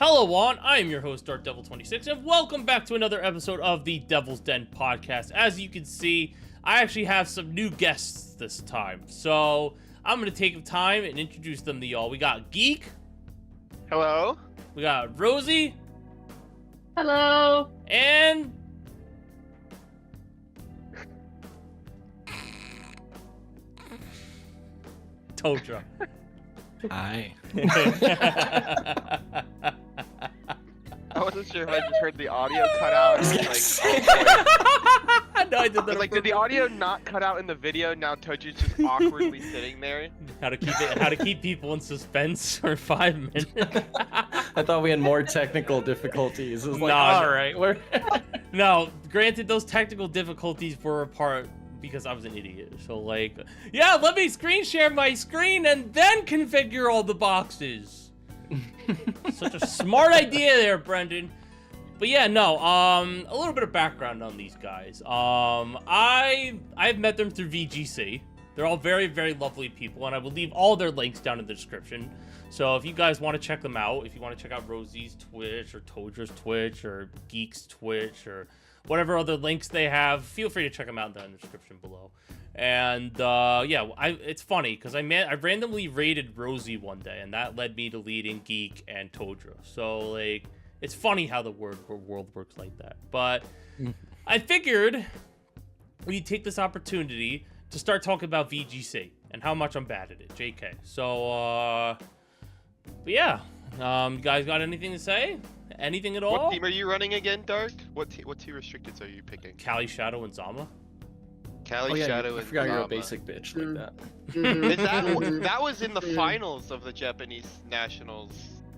Hello, Juan. I am your host, DarkDevil26, and welcome back to another episode of the Devil's Den podcast. As you can see, I actually have some new guests this time, so I'm going to take time and introduce them to y'all. We got Geek. Hello. We got Rosie. Hello. And... Todra. Hi. I wasn't sure if I just heard the audio cut out. And I was like, No, I did I was that. like, did the audio not cut out in the video? Now Toji's just awkwardly sitting there. How to keep people in suspense for 5 minutes. I thought we had more technical difficulties. It was like, No, all right, we're... No, granted, those technical difficulties were a part because I was an idiot. So, like, yeah, let me screen share my screen and then configure all the boxes. Such a smart idea there, Brendan. But yeah, no, a little bit of background on these guys. I've met them through VGC. They're all very, very lovely people, and I will leave all their links down in the description. So if you guys want to check them out, if you want to check out Rosie's Twitch, or Todra's Twitch, or Geek's Twitch, or whatever other links they have, feel free to check them out down in the description below. And yeah, it's funny because I randomly raided Rosie one day, and that led me to leading Geek and Todra. So like, it's funny how the world works like that. But I figured we'd take this opportunity to start talking about VGC and how much I'm bad at it. JK. So but yeah, you guys got anything to say? Anything at all? What team are you running again, Dark? What two restricteds are you picking? Kali, Shadow, and Zama. Kali, Shadow, I and forgot you're Zama. a basic bitch like that. Is that was in the finals of the Japanese nationals?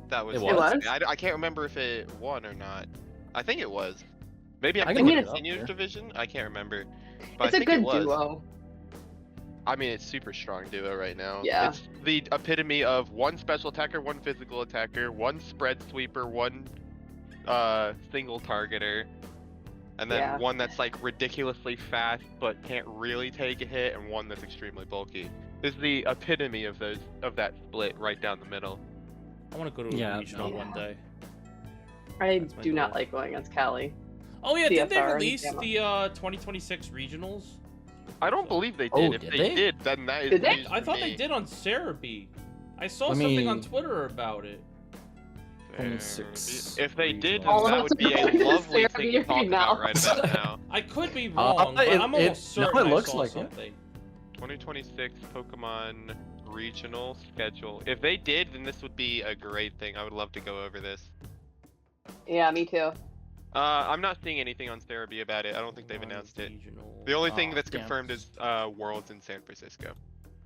That was. It was? I can't remember if it won or not. I think it was. Maybe I'm I can thinking look it up seniors here. division. I can't remember. But It's I a think good it was. duo. I mean, it's super strong duo right now. Yeah. It's the epitome of one special attacker, one physical attacker, one spread sweeper, one single targeter, and then Yeah. one that's like ridiculously fast but can't really take a hit, and one that's extremely bulky. This is the epitome of that split right down the middle. I want to go to a regional one day. I That's my do not goal. like going against Callie. Oh yeah, did they CFR and release Gamma. the 2026 regionals? I don't believe they did. Oh, If did they they? did, then that is Did they? news I to thought me. they did on Cerebi. I saw Let something on me- Twitter about it. 26 If they did, then All of that us would be are a going to lovely Sarah thing to talk now. about right about now. I could be wrong, but I'm almost no, certain it looks I saw like it. something. 2026 Pokemon regional schedule. If they did, then this would be a great thing. I would love to go over this. Yeah, me too. I'm not seeing anything on Cerebi about it. I don't think they've announced it. Regional. The only thing Oh, that's damn. confirmed is Worlds in San Francisco.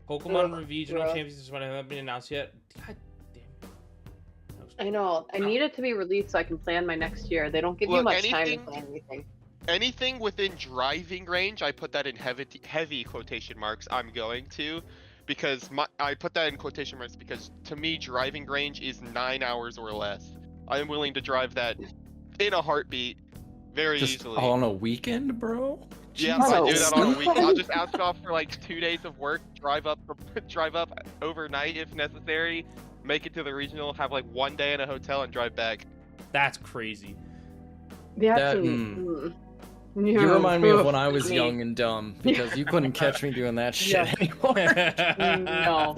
Pokemon Regional yeah. Championships haven't been announced yet. God damn. That was I know. I need it to be released so I can plan my next year. They don't give you Look, much time to anything- plan anything. Anything within driving range, I put that in heavy quotation marks. I'm going to, because I put that in quotation marks because to me driving range is 9 hours or less. I am willing to drive that in a heartbeat, very Just easily. on a weekend, bro? Yeah, Jesus. I do that on a week. I'll just ask off for like 2 days of work, drive up overnight if necessary, make it to the regional, have like 1 day in a hotel, and drive back. That's crazy. That- You remind me of when I was Me. young and dumb, because you couldn't catch me doing that shit Yeah. anymore. No.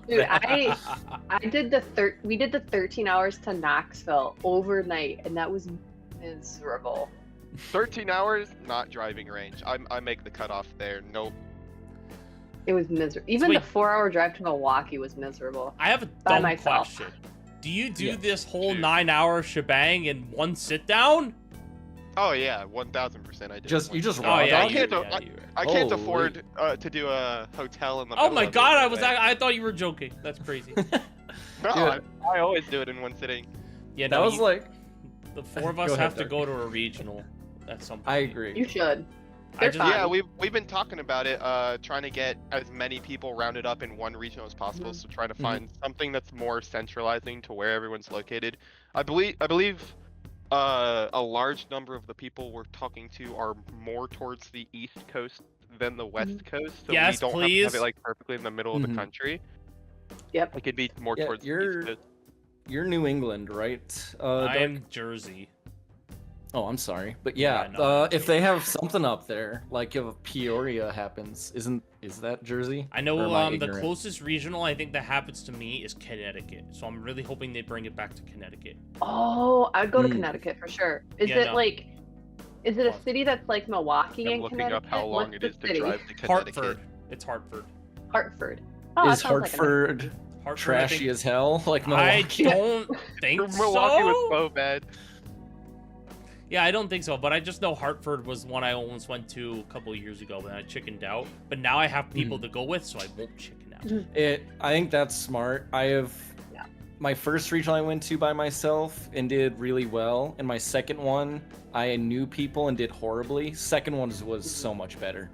Dude, we did the 13 hours to Knoxville overnight, and that was miserable. 13 hours, not driving range. I make the cutoff there. Nope. It was miserable. Even Wait. the 4-hour drive to Milwaukee was miserable. I have a By dumb myself. question. Do you do Yeah. this whole Dude. 9-hour shebang in one sit down? Oh yeah, 1000% I did. You just Oh raw yeah, dog you, it? can't- yeah, you- I can't Holy. afford to do a hotel in the Oh middle my of it, god, no way. I thought you were joking. That's crazy. No, Dude. I always do it in one sitting. Yeah, That no, was like... the four of us Go ahead, have to Derek. go to a regional at some point. I agree. You should. I They're just, fun. Yeah, we've been talking about it, trying to get as many people rounded up in one regional as possible. So trying to find something that's more centralizing to where everyone's located. I believe a large number of the people we're talking to are more towards the East Coast than the West Coast, so Yes, we don't please. have to have it like perfectly in the middle of the Mhm. country. Yep. It could be more Yeah, towards the you're- East Coast. you're New England, right? I am Jersey. Oh, I'm sorry, but yeah, Yeah, no, if they have something up there, like if Peoria happens, is that Jersey? I know Or am I the ignorant? closest regional I think that happens to me is Connecticut, so I'm really hoping they bring it back to Connecticut. Oh, I'd go to Mm. Connecticut for sure. Is Yeah, it no. like, is it a city that's like Milwaukee I'm in looking Connecticut? up how long What's it the is to city? drive to Connecticut. Hartford. It's Hartford. Hartford. Oh, that Is sounds like a nice- Hartford Hartford, I trashy think- as hell, like I Milwaukee? don't think Milwaukee was so. so bad. Yeah, I don't think so, but I just know Hartford was one I almost went to a couple of years ago, and I chickened out. But now I have people to go with, so I won't chicken out. I think that's smart. I have my first regional I went to by myself and did really well, and my second one I knew people and did horribly. Second one was so much better.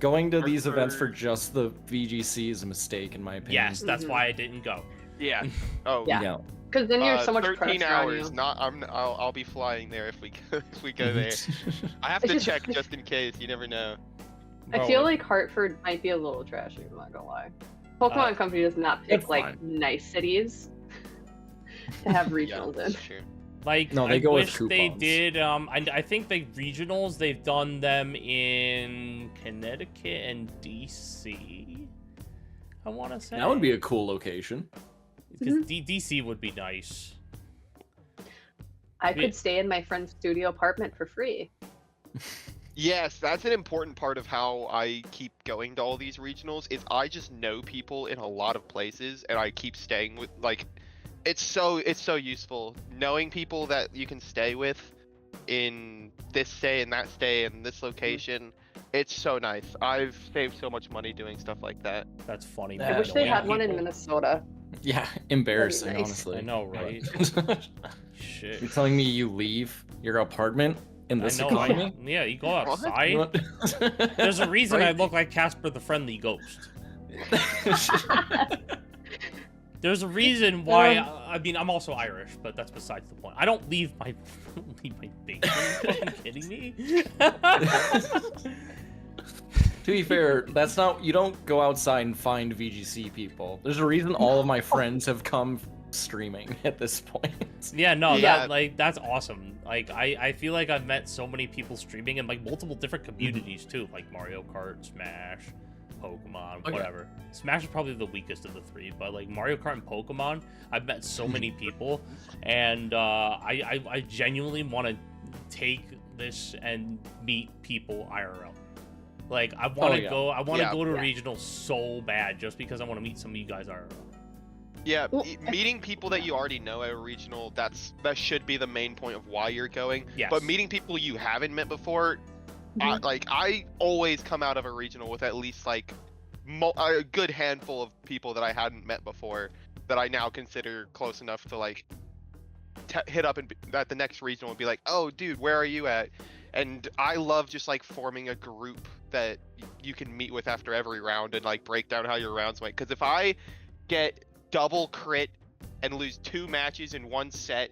Going to these events for just the VGC is a mistake in my opinion. Yes, that's why I didn't go. Yeah. Oh. Yeah. Yeah. Because then you're so much 13 pressure on hours. you. Not. I'll be flying there if we if we go there. I have to check just in case. You never know. I Bro, feel like Hartford might be a little trashy, I'm not gonna lie. Pokemon Company does not pick it's like fine. nice cities to have Yeah, regionals in. that's true. Like, No, they I go with wish they coupons. did. I think the regionals, they've done them in Connecticut and DC. I want to say That would be a cool location. because DC would be nice. I could stay in my friend's studio apartment for free. Yes, that's an important part of how I keep going to all these regionals. Is I just know people in a lot of places, and I keep staying with it's so useful knowing people that you can stay with in this stay and that stay and this location. It's so nice. I've saved so much money doing stuff like that. That's funny. I I wish they knowing had one in people. Minnesota. Yeah, embarrassing, nice. honestly. I know, right? Shit. You're telling me you leave your apartment in this I know. economy? Yeah, you go What? outside. There's a reason I Right? look like Casper the Friendly Ghost. There's a reason why. I mean, I'm also Irish, but that's besides the point. I don't leave my basement. Are you kidding me? To be fair, that's not. You don't go outside and find VGC people. There's a reason all of my friends have come streaming at this point. Yeah, no, Yeah. that's awesome. Like, I feel like I've met so many people streaming in like multiple different communities too, like Mario Kart, Smash, Pokemon, Okay. whatever. Smash is probably the weakest of the three, but like Mario Kart and Pokemon, I've met so many people, and I genuinely want to take this and meet people IRL. Like, I want to yeah. go. I want to Yeah. go to Yeah. regional so bad, just because I want to meet some of you guys IRL. Yeah, Well, meeting people that you already know at a regional, that should be the main point of why you're going. Yes. But meeting people you haven't met before, I always come out of a regional with at least like a good handful of people that I hadn't met before that I now consider close enough to like hit up and at the next regional and be like, oh dude, where are you at? And I love just like forming a group that you can meet with after every round and like break down how your rounds went. Because if I get double crit and lose 2 matches in one set,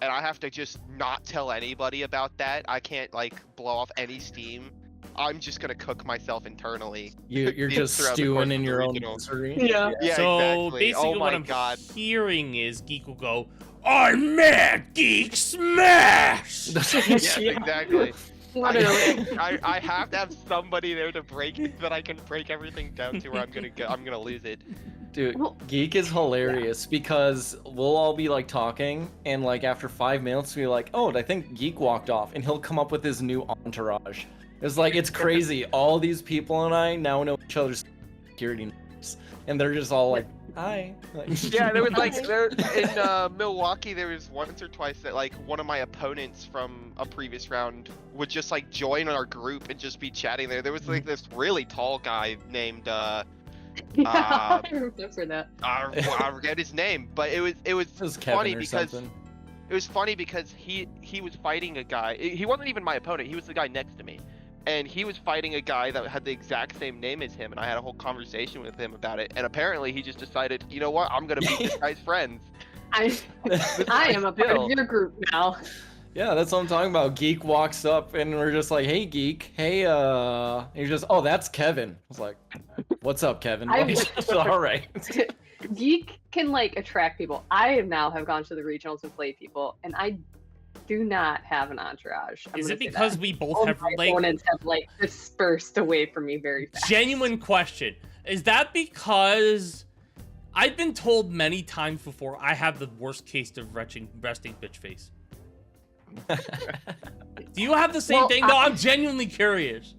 and I have to just not tell anybody about that, I can't like blow off any steam. I'm just gonna cook myself internally. You're just throughout the stewing course in of the your own regional. misery. Yeah. Yeah, So exactly. basically, Oh what my I'm god. hearing is Geek will go, "I'm mad, Geek smash." Yes, exactly. Literally. I have to have somebody there to break that I can break everything down to, or I'm gonna lose it. Dude, Well, Geek is hilarious because we'll all be like talking, and like after 5 minutes, we're like, "Oh, I think Geek walked off," and he'll come up with his new entourage. It's like it's crazy. All these people and I now know each other's security names, and they're just all like, "Hi." Like, Yeah, there was like in Milwaukee, there was once or twice that like one of my opponents from a previous round would just like join our group and just be chatting there. There was like this really tall guy named I remember that. I forget his name, but it was it was Kevin funny or because something. it was funny because he was fighting a guy. He wasn't even my opponent. He was the guy next to me, and he was fighting a guy that had the exact same name as him. And I had a whole conversation with him about it. And apparently, he just decided, you know what? I'm gonna beat this guy's friends. I am a part of your group now. Yeah, that's what I'm talking about. Geek walks up, and we're just like, "Hey, Geek. Hey, and he's just, oh, that's Kevin." I was like, "What's up, Kevin?" I Like, all right. Geek can like attract people. I now have gone to the regionals and played people, and I do not have an entourage. Is it because we both All have my like opponents have like dispersed away from me very fast? genuine question? Is that because I've been told many times before I have the worst case of resting bitch face? Do you have the same thing? No, I'm genuinely curious.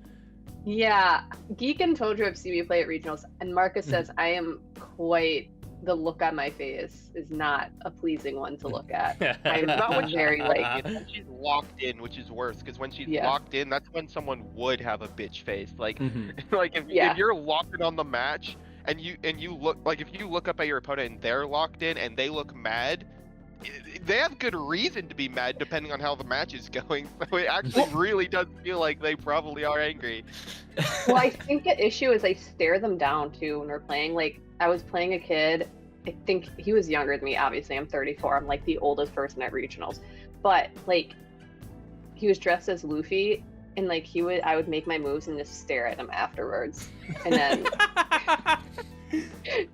Yeah, Geek and Todra have seen me play at regionals, and Marcus says I am quite. The look on my face is not a pleasing one to look at. I'm Not when very like. It's when she's locked in, which is worse, because when she's Yeah. locked in, that's when someone would have a bitch face. Like, Mhm. like if Yeah. you're locked in on the match and you look like if you look up at your opponent and they're locked in and they look mad, they have good reason to be mad depending on how the match is going. So it actually really does feel like they probably are angry. Well, I think the issue is I stare them down too when we're playing. Like I was playing a kid. I think he was younger than me. Obviously, I'm 34. I'm like the oldest person at regionals, but like he was dressed as Luffy, and like I would make my moves and just stare at him afterwards, and then.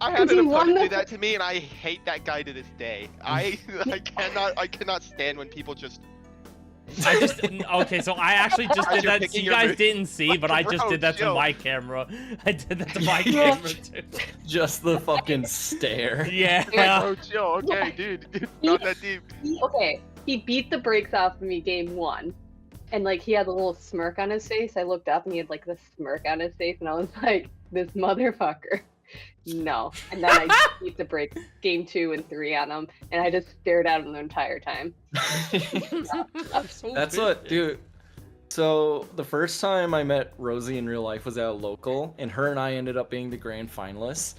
I had He an won opponent the- do that to me, and I hate that guy to this day. I cannot stand when people just. Okay, so I actually just As did you're that. picking You your guys move. didn't see, but I just Bro, did that to chill. my camera. I did that to my Yeah. camera too. Just the fucking stare. Yeah. Oh, chill. Okay, dude. It's not that deep. He beat the brakes off of me game 1, and like he had a little smirk on his face. I looked up and he had like this smirk on his face, and I was like, "This motherfucker." No, and then I beat the brakes game 2 and 3 on him, and I just stared at him the entire time. That's what, dude. So the first time I met Rosie in real life was at a local, and her and I ended up being the grand finalists.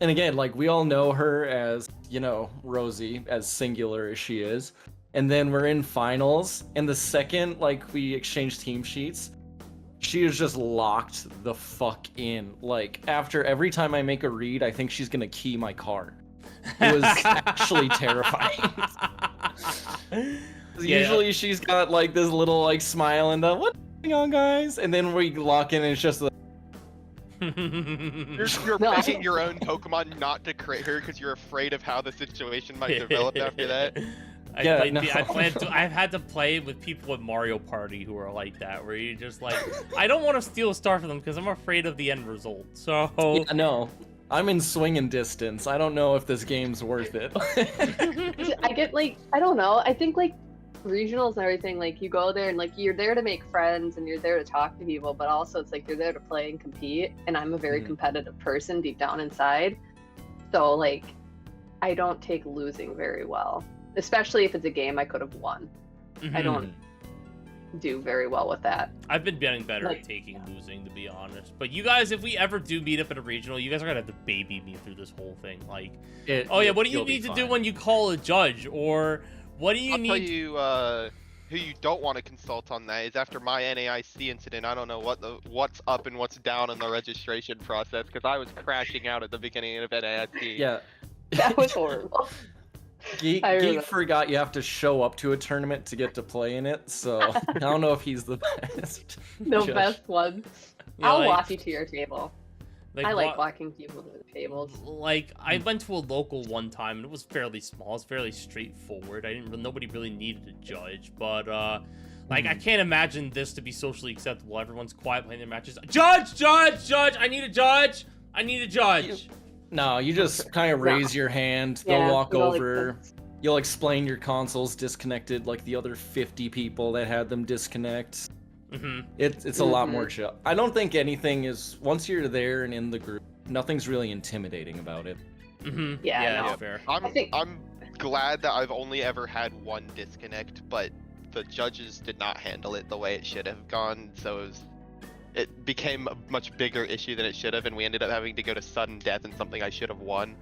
And again, like we all know her as, you know, Rosie, as singular as she is. And then we're in finals, and the second like we exchanged team sheets, she is just locked the fuck in. Like after every time I make a read, I think she's gonna key my card. It was actually terrifying. Yeah. Usually she's got like this little like smile and what's going on, guys? And then we lock in and it's just like, You're No. begging your own Pokemon not to crit her because you're afraid of how the situation might develop after that. I've had to play with people with Mario Party who are like that, where you just like, I don't want to steal a star from them because I'm afraid of the end result. So yeah, no, I'm in swinging distance. I don't know if this game's worth it. I get like, I don't know. I think like regionals and everything, like you go there and like you're there to make friends and you're there to talk to people, but also it's like you're there to play and compete. And I'm a very competitive person deep down inside, so like I don't take losing very well. Especially if it's a game I could have won. I don't do very well with that. I've been getting better at taking losing, to be honest. But you guys, if we ever do meet up at a regional, you guys are gonna have to baby me through this whole thing. Like, what do you need to do when you call a judge, or what do you I'll need? tell you who you don't want to consult on that is after my NAIC incident. I don't know what's up and what's down in the registration process because I was crashing out at the beginning of NAIC. Yeah. That was horrible. Geek forgot you have to show up to a tournament to get to play in it, so I don't know if he's the best. The judge. best one. Yeah, I'll like- walk you to your table. I like walking people to the tables. Like, I went to a local one time, and it was fairly small. It's fairly straightforward. Nobody really needed a judge, but like, I can't imagine this to be socially acceptable. Everyone's quiet playing their matches. Judge! I need a judge! I need a judge! No, you just kind of raise your hand. They'll walk over. You'll explain your console's disconnected, like the other 50 people that had them disconnect. It's a lot more chill. I don't think anything is, once you're there and in the group, nothing's really intimidating about it. Yeah, that's fair. I'm glad that I've only ever had one disconnect, but the judges did not handle it the way it should have gone, so it became a much bigger issue than it should have, and we ended up having to go to sudden death in something I should have won.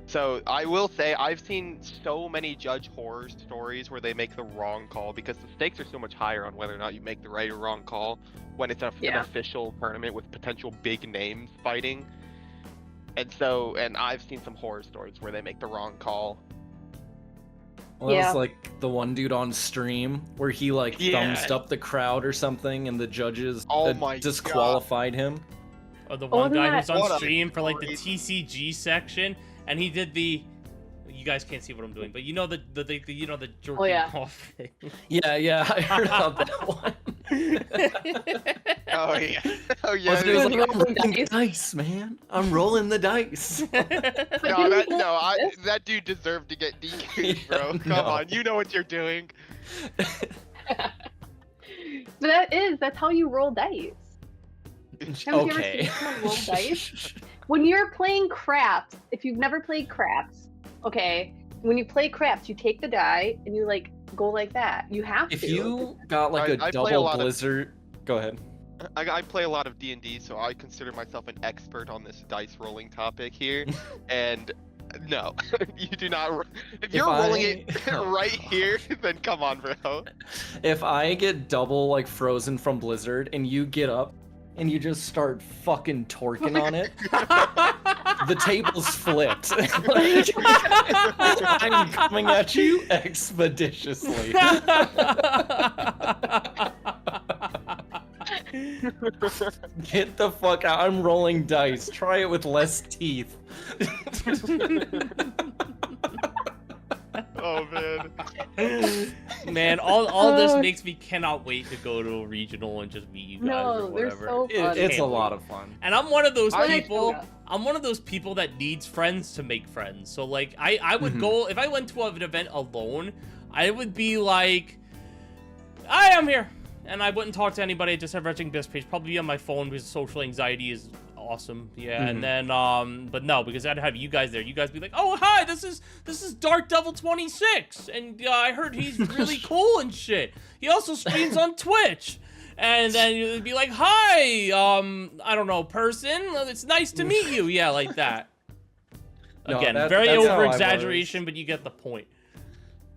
So I will say I've seen so many judge horror stories where they make the wrong call because the stakes are so much higher on whether or not you make the right or wrong call when it's an official tournament with potential big names fighting. And I've seen some horror stories where they make the wrong call. Well, that was like the one dude on stream where he like thumbs up the crowd or something, and the judges disqualified him. Oh, the one guy who's on What a stream for like the story. TCG section, and he did the. You guys can't see what I'm doing, but you know the jerking Oh, yeah. off thing. Yeah, I heard about that one. Oh yeah. Oh yeah. Wasn't it was like, I'm rolling rolling dice. dice, man. I'm rolling the dice. That dude deserved to get DQ'd, bro. Yeah, Come no. on, you know what you're doing. But that's how you roll dice. Haven't you ever Okay. seen someone roll dice? When you're playing craps, if you've never played craps, okay, when you play craps, you take the die and you like go like that. You have If to. you got like I a play a double lot of- blizzard, go ahead. I play a lot of D&D, so I consider myself an expert on this dice rolling topic here. And no, you do not. If you're rolling it right here, then come on, bro. If I get double like frozen from blizzard and you get up and you just start fucking torquing on it, the table's flipped. I'm coming at you expeditiously. Get the fuck out. I'm rolling dice. Try it with less teeth. Oh man. Man, all this makes me cannot wait to go to a regional and just meet you guys No, or they're whatever. so fun. It's a Can't lot wait. of fun. And I'm one of those I- people. I'm one of those people that needs friends to make friends. So like, I would Mhm. go if I went to an event alone. I would be like, "Hi, I'm here," and I wouldn't talk to anybody. I just have Retching Best page, probably be on my phone because social anxiety is awesome. Yeah, Mhm. and then but no, because I'd have you guys there. You guys be like, "Oh, hi, this is DarkDevil26, and I heard he's really cool and shit. He also streams on Twitch." And then you'd be like, "Hi, I don't know, person. It's nice to meet you." Yeah, like that. No, Again, that's very how I over was. exaggeration, but you get the point.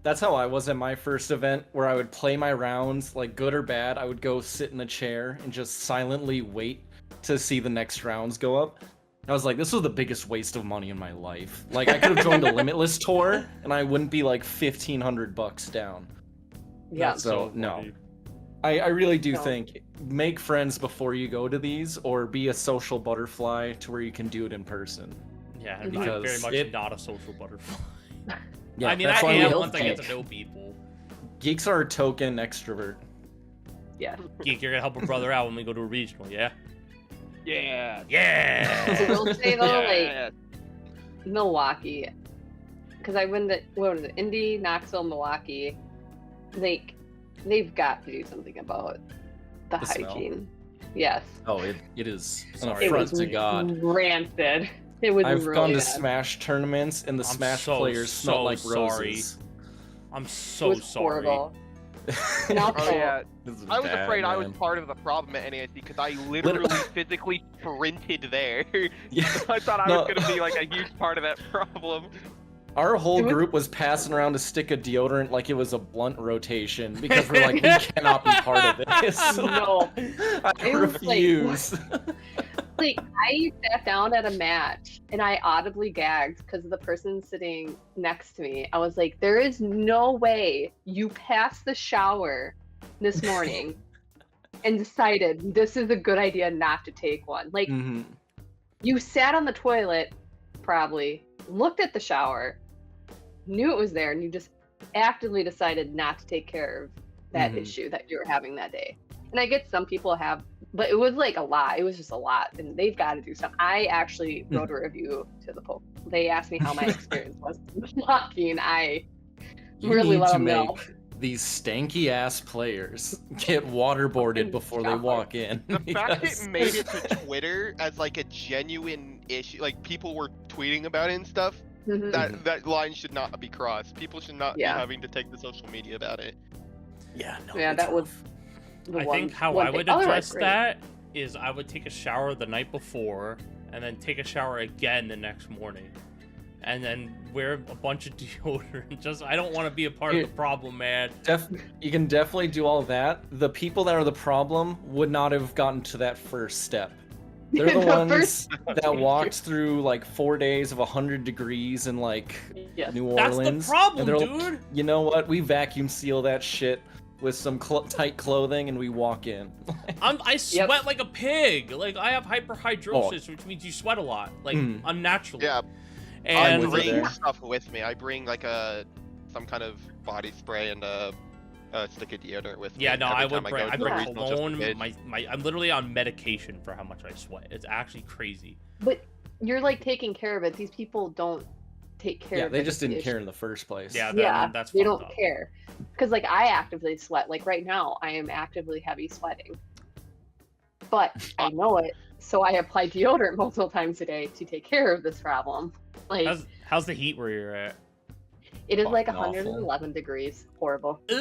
That's how I was at my first event, where I would play my rounds, like good or bad. I would go sit in a chair and just silently wait to see the next rounds go up. I was like, this was the biggest waste of money in my life. Like, I could have joined a Limitless tour, and I wouldn't be like $1,500 down. Yeah. That's So, no. funny. I really do No. think make friends before you go to these, or be a social butterfly to where you can do it in person. Yeah, and Because I'm very much it- not a social butterfly. Yeah, I mean, that's I why we am all once I get geek. to know people. Geeks are a token extrovert. Yeah. Geek, you're gonna help a brother out when we go to a regional, yeah? Yeah. I Yeah! will say though, like Yeah. Milwaukee, because I went to what was it, Indy, Knoxville, Milwaukee. Like they've got to do something about the The smell. hygiene. Yes. Oh, it is an Sorry. It affront was to God. rancid. It was I've really gone to bad. Smash tournaments, and the I'm Smash so, players smell so like sorry. roses. I'm It so was sorry. horrible. And also, Oh yeah. This is I was bad, afraid I was man. part of the problem at NASD because I literally physically sprinted there. Yeah. I thought I No. was gonna be like a huge part of that problem. Our whole It was- group was passing around a stick of deodorant like it was a blunt rotation because we're like, we cannot be part of this. no. I It was like- refuse. Like I sat down at a match and I audibly gagged because the person sitting next to me. I was like, "There is no way you passed the shower this morning and decided this is a good idea not to take one. Like Mhm. you sat on the toilet, probably looked at the shower, knew it was there, and you just actively decided not to take care of that Mhm. issue that you were having that day." And I get some people have, but it was like a lot. It was just a lot, and they've got to do something. I actually wrote a review to the Pope. They asked me how my experience was walking. I You really need let to them know. make these stanky ass players get waterboarded Fucking before they shower. walk in. The fact because- it made it to Twitter as like a genuine issue, like people were tweeting about it and stuff. Mhm. That line should not be crossed. People should not Yeah. be having to take to social media about it. Yeah, no. Yeah, it's that was rough. the I one- think how one I thing. would Otherwise, address great. that is I would take a shower the night before and then take a shower again the next morning. And then wear a bunch of deodorant. Just I don't want to be a part of the problem, man. You can definitely do all that. The people that are the problem would not have gotten to that first step. They're the, The ones first- that walked through like 4 days of 100 degrees in like Yes. New That's Orleans. the problem, and they're like, dude. you know what? We vacuum seal that shit with some tight clothing and we walk in. I sweat like a pig. Like I have hyperhidrosis, which means you sweat a lot, like Mm. unnaturally. Yeah. I And with you bring there. stuff with me. I bring like some kind of body spray and a stick of deodorant with me. yeah, no, every I would time bring. go I to bring a regional just in cologne. case. I'm literally on medication for how much I sweat. It's actually crazy. But you're like taking care of it. These people don't take care Yeah, of it. they just is the didn't care issue. in the first place. Yeah, Yeah, that's they fucked don't up. care. Because like I actively sweat. Like right now, I am actively heavy sweating. But I know it, so I apply deodorant multiple times a day to take care of this problem. Like How's the heat where you're at? it is like Fucking awful. 111 degrees. Horrible. But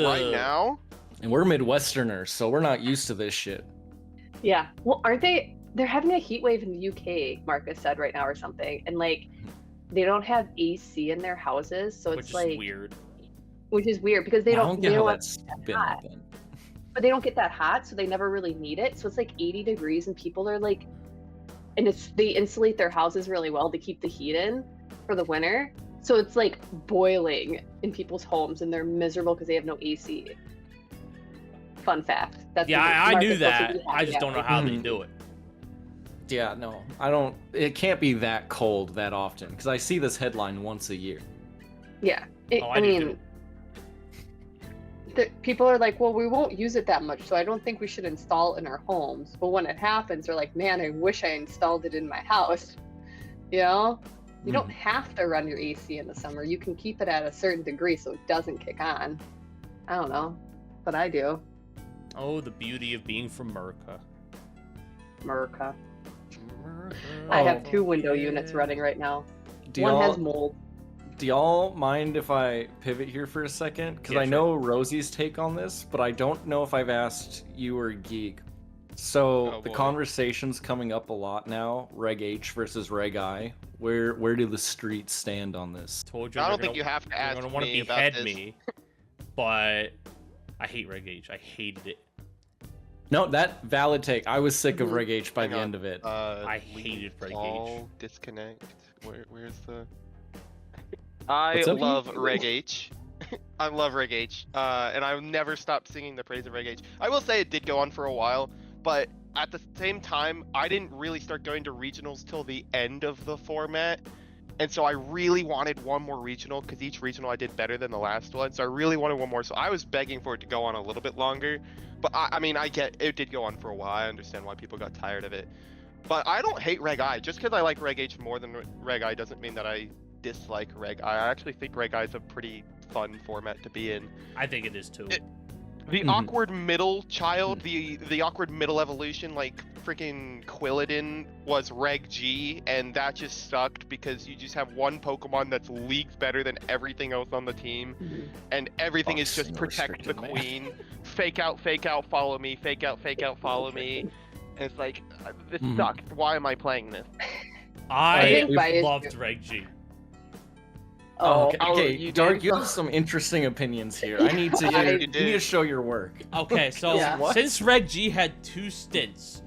right now, And we're Midwesterners, so we're not used to this shit. Yeah. Well, aren't they? They're having a heat wave in the UK. Marcus said right now or something, and like they don't have AC in their houses, so it's Which is like weird. which is weird because they I don't. don't They get how don't that's been hot. like that. But they don't get that hot, so they never really need it. So it's like 80 degrees, and people are like, and they insulate their houses really well to keep the heat in for the winter. So it's like boiling in people's homes, and they're miserable because they have no AC. Fun fact. That's Yeah, what I Marcus knew was supposed that. to be I happy just don't know about. how they Mhm. do it. Yeah, no, I don't. It can't be that cold that often because I see this headline once a year. Yeah, Oh, I I do mean, too. people are like, well, we won't use it that much, so I don't think we should install it in our homes. But when it happens, they're like, man, I wish I installed it in my house. You know, you don't have to run your AC in the summer. You can keep it at a certain degree so it doesn't kick on. I don't know, but I do. Oh, the beauty of being from America. America. America. I Oh, have 2 window yeah. units running right now. Do One y'all, has mold. do y'all mind if I pivot here for a second? Because Yeah, I sure. know Rosie's take on this, but I don't know if I've asked you or Geek. So Oh, the boy. conversation's coming up a lot now. Reg H versus Reg I. Where do the streets stand on this? Told you I they're don't think gonna- you have to they're ask gonna want to me about behead this. me, but I hate Reg H. I hated it. No, that valid take. I was sick of Mhm. Reg H by Hang the on. end of it. I hated Reg H. All disconnect. Where's the? I What's up, love Geek? Reg H. I love Reg H. And I've never stopped singing the praise of Reg H. I will say it did go on for a while, but at the same time, I didn't really start going to regionals till the end of the format. And so I really wanted one more regional because each regional I did better than the last one. So I really wanted one more. So I was begging for it to go on a little bit longer. But I mean, I get it did go on for a while. I understand why people got tired of it. But I don't hate Reg I. Just because I like Reg H more than Reg I doesn't mean that I dislike Reg I. I actually think Reg I is a pretty fun format to be in. I think it is too. The Mhm. awkward middle child, the awkward middle evolution, like freaking Quilladin was Reg G, and that just sucked because you just have one Pokemon that's leagues better than everything else on the team, and everything is just Fuck, protect the restricted, man. queen, fake out, follow me, fake out, follow me, and it's like, this Mhm. sucked. Why am I playing this? I think by loved issue- Reg G. Oh, okay, oh, okay, you Dark, did? you have some interesting opinions here. I need to, I- you You need did. to show your work. Okay, so Yeah. What? since Reg G had 2 stints,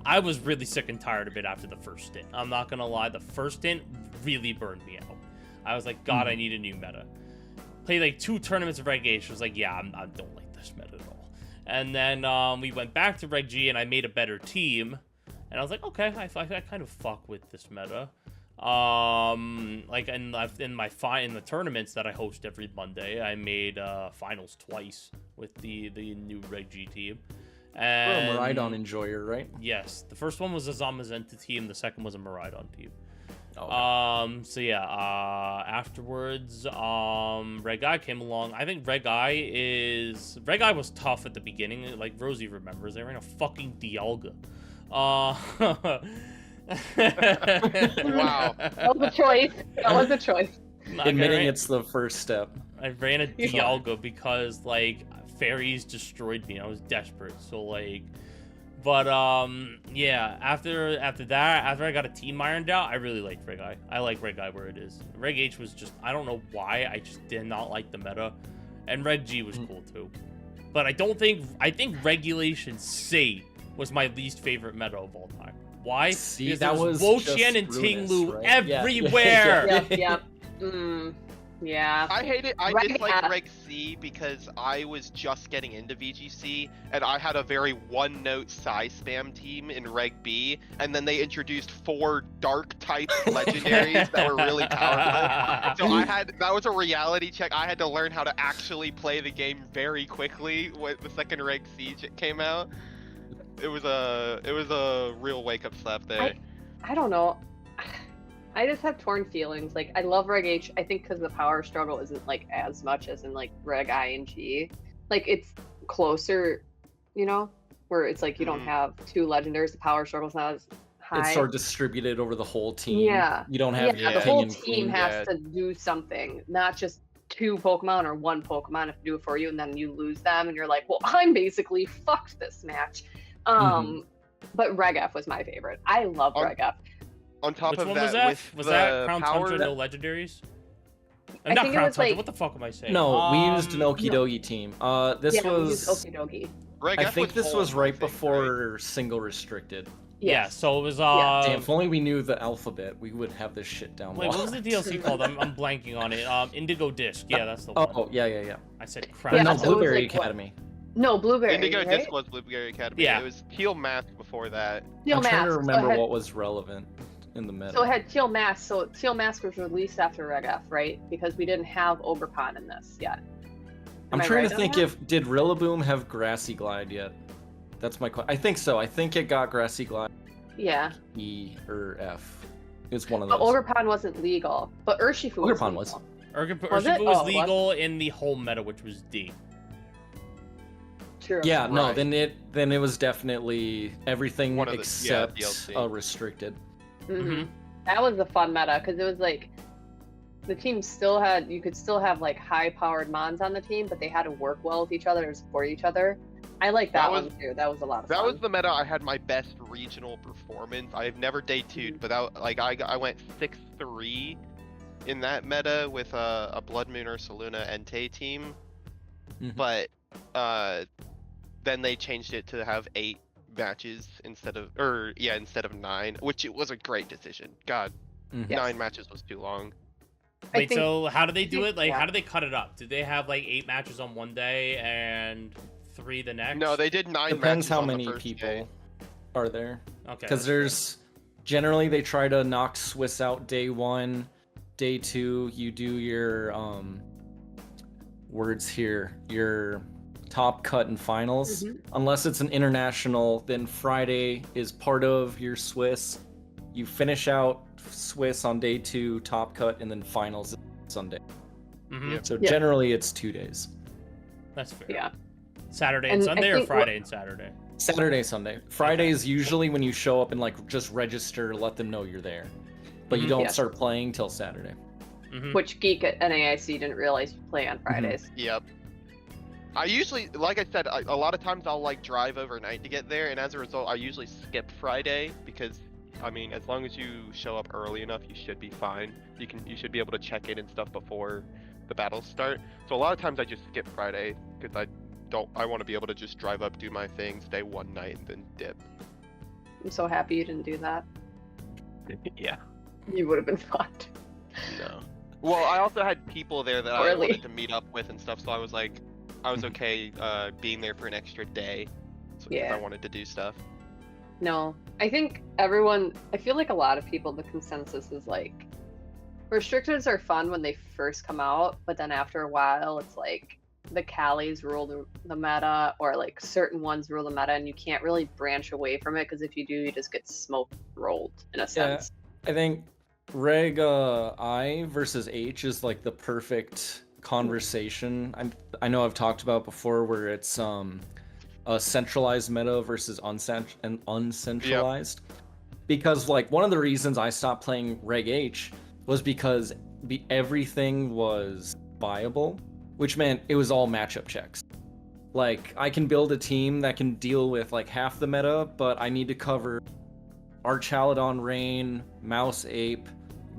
I was really sick and tired of it after the first stint. I'm not gonna lie, the first stint really burned me out. I was like, God, I need a new meta. Played like 2 tournaments of Reg H. I was like, yeah, I don't like this meta at all. And then we went back to Reg G, and I made a better team. And I was like, okay, I kind of fuck with this meta. Like in the tournaments that I host every Monday, I made finals twice with the new Reg G team. You're a And Miraidon enjoyer, right? yes, the first one was a Zamazenta team, the second was a Miraidon team. Oh, So yeah, afterwards, Reg I came along. I think Reg I was tough at the beginning, like Rosie remembers. They ran a fucking Dialga. Wow. that was a choice. That was a choice. admitting it's the first step. I ran a Yeah. Dialga because like fairies destroyed me. I was desperate. So like, but yeah. After that, after I got a team ironed out, I really liked Reg I. I like Reg I where it is. Reg H was just, I don't know why, I just did not like the meta, and Reg G was cool too. But I think Regulation C was my least favorite meta of all time. Why? See, Because that there was Wo just Chien and ruinous, Ting Lu right? Yeah. everywhere. Yep. Mm. Yeah. I hate it. I Reg dislike F. Reg C because I was just getting into VGC and I had a very one-note Psy spam team in Reg B, and then they introduced 4 dark type legendaries that were really powerful. So that was a reality check. I had to learn how to actually play the game very quickly when the second Reg C came out. It was a real wake-up slap there. I don't know. I just have torn feelings. Like, I love Reg H, I think because the power struggle isn't, like, as much as in, like, Reg I and G. Like, it's closer, you know? Where it's like you don't have 2 legendaries, the power struggle's not as high. It's sort of distributed over the whole team. Yeah. You don't have your the king whole and team queen. has to do something, not just 2 Pokemon or 1 Pokemon have to do it for you, and then you lose them, and you're like, well, I'm basically fucked this match. But Reg F was my favorite. I love Reg F. On top Which of one that, was that? with Was the that Crown power Tundra, no legendaries? I Not think it Crown was, Tundra, like- what the fuck am I saying? No, we used an Okie no. Dokie team. This Yeah, we was. used Okie Dokie. Reg I F think this home, was I right think, before single restricted. Yeah, Yes. so it was Damn, if only we knew the alphabet, we would have this shit down. Wait, what was the DLC called? I'm blanking on it. Indigo Disc. Yeah, that's the one. Oh, yeah. I said Yeah, Crown no, so it was Blueberry like, what? Academy. No, Blueberry. Indigo right? Disc was Blueberry Academy. Yeah. It was Teal Mask before that. Teal I'm trying Mask. to So it remember had- what was relevant in the meta. So it had Teal Mask. So Teal Mask was released after Reg F, right? Because we didn't have Ogerpon in this yet. I'm Am I trying right to on think that? did Rillaboom have Grassy Glide yet? That's my question. I think so. I think it got Grassy Glide Yeah. E or F. It's one of But those. Ogerpon wasn't legal. But Urshifu was Ogerpon legal. was. Urshifu Was it? was Oh, it was? legal in the home meta, which was D. True. Yeah, no, Right. then it was definitely everything One of the- yeah, except DLC. restricted. Mhm. That was a fun meta because it was like the team still had, you could still have like high powered mons on the team, but they had to work well with each other and support each other. I like that, That was- one too. That was a lot of That fun. was the meta I had my best regional performance. I've never day 2'd, but that, like I went 6-3 in that meta with a Blood Moon or Saluna Entei team. Mhm. But then they changed it to have 8 matches instead of 9, which it was a great decision. God, Mhm. Yes. 9 matches was too long. I Wait, think- so how do they do it? Like, yeah. how do they cut it up? Did they have like 8 matches on one day and 3 the next? No, they did 9 Depends matches how on the many first people day. are there. Okay. Because that's fair. there's generally they try to knock Swiss out day 1, day 2 you do your words here, your top cut and finals. Mhm. Unless it's an international, then Friday is part of your Swiss. You finish out Swiss on day 2, top cut, and then finals is Sunday. Mhm, Yeah. So Yeah. generally it's 2 days. That's fair. Yeah. Saturday and And I Sunday or think Friday and Saturday? Saturday, Sunday. Friday is usually when you show up and like just register, let them know you're there. But you Mhm. don't Yeah. start playing till Saturday. Mhm. Which Geek at NAIC didn't realize you play on Fridays. Yep. I usually, like I said, a lot of times I'll like drive overnight to get there, and as a result, I usually skip Friday because, I mean, as long as you show up early enough, you should be fine. You should be able to check in and stuff before the battles start. So a lot of times I just skip Friday because I want to be able to just drive up, do my thing, stay one night, and then dip. I'm so happy you didn't do that. Yeah. You would have been fucked. No. Well, I also had people there that I Poorly. wanted to meet up with and stuff, so I was okay being there for an extra day, so if Yeah. I wanted to do stuff. No, I think I feel like a lot of people, the consensus is like, restricteds are fun when they first come out, but then after a while, it's like the Callies rule the meta, or like certain ones rule the meta, and you can't really branch away from it because if you do, you just get smoke rolled in a sense. I think Reg I versus H is like the perfect conversation. I know I've talked about before where it's a centralized meta versus uncentralized. Because like one of the reasons I stopped playing Reg H was because everything was viable, which meant it was all matchup checks. Like I can build a team that can deal with like half the meta, but I need to cover Archaludon Rain, Mouse Ape,